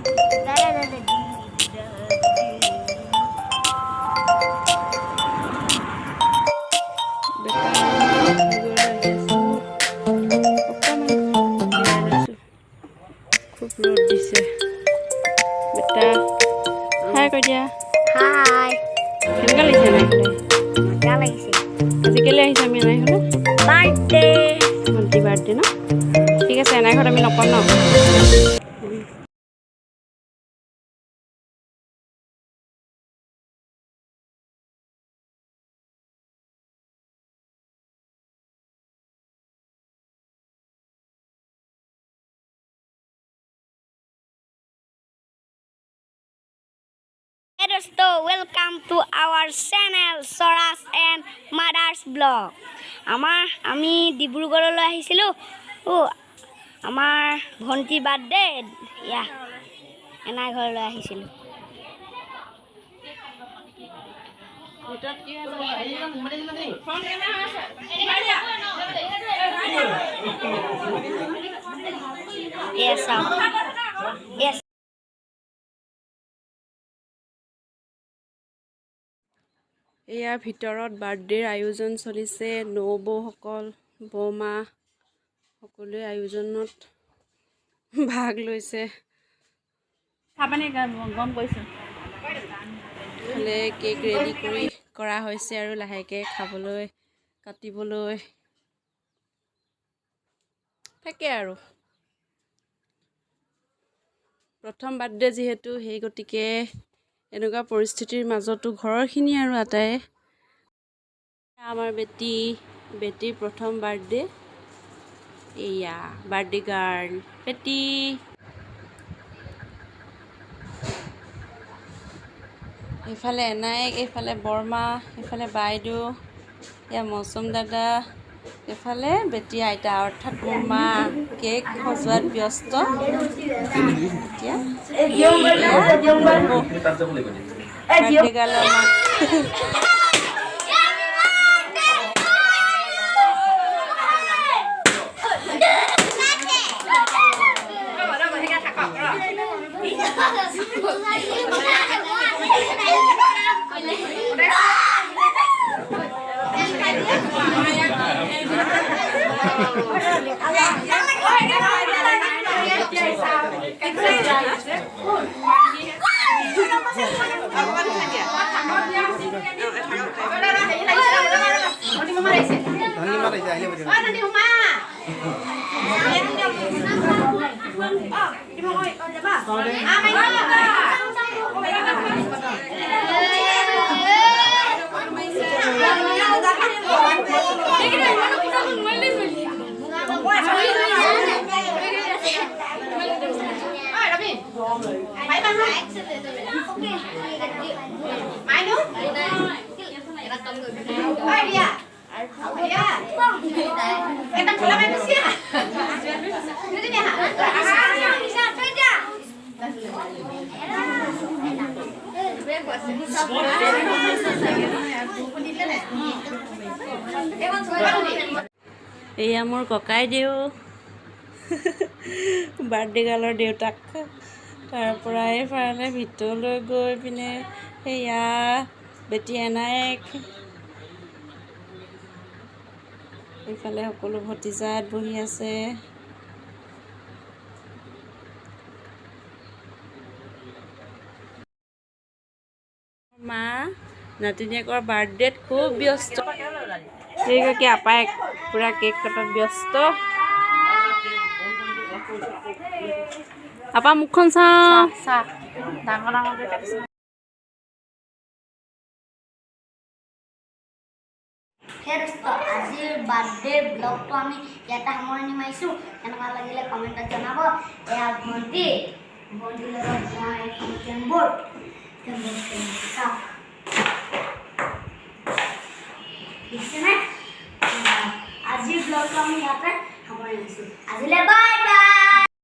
খুব ৰোদ দিছে বেটা হাই কৈ দিয়া হাই কেনেকুৱা লাগিছে নাই হলে মজা লাগিছে আজি কেলে আহিছে আমি নাই হলে বাৰ্থডে ভণ্টি বাৰ্থডে ন ঠিক আছে নাই ঘৰত আমি নকম ন Hey dosto, welcome to our channel Soras and Mothers Vlog. আমি ডিব্ৰুগড়লৈ আহিছিলোঁ আমাৰ ভণ্টি বাৰ্থডে এনাই ঘৰলৈ আহিছিলোঁ Yes. এয়া ভিতৰত বাৰ্থডেৰ আয়োজন চলিছে নবৌসকল বৌমা সকলোৱে আয়োজনত ভাগ লৈছে গম কৈছোঁ খালে কেক ৰেডি কৰা হৈছে আৰু লাহেকৈ খাবলৈ কাটিবলৈ থাকে আৰু প্ৰথম বাৰ্থডে যিহেতু সেই গতিকে এনেকুৱা পৰিস্থিতিৰ মাজতো ঘৰৰখিনি আৰু আটাই আমাৰ বেটিৰ প্ৰথম বাৰ্থডে এয়া বাৰ্থডে গাৰ্ল বেটি এইফালে এনায়েক এইফালে বৰমা এইফালে বাইদেউ এয়া মৌচুম দাদা এইফালে বেটি আইতা অৰ্থাৎ মোৰ মা কেক সজোৱাত ব্যস্ত বাৰ্থডে গাৰ্লৰ মা এয়া মোৰ ককাই দেউ বাৰ্থডে গাৰ্লৰ দেউতাক তাৰ পৰা এইফালে ভিতৰলৈ গৈ পিনে সেয়া বেটি এনায়েক এইফালে সকলো ভতিজাত বহি আছে মা নাতিনীয়েকৰ বাৰ্থডেত খুব ব্যস্ত সেইগৰাকী আপাই পুৰা কেক কটাত ব্যস্ত আপা মুখখন চাওঁ ডাঙৰ ডাঙৰকৈ কাটিছে আজিৰ বাৰ্থডে ব্লগটো আমি ইয়াতে সামৰণি মাৰিছোঁ কেনেকুৱা লাগিলে কমেণ্টত জনাব এয়া ভণ্টিৰ লগত মই কেম্বৰ্ড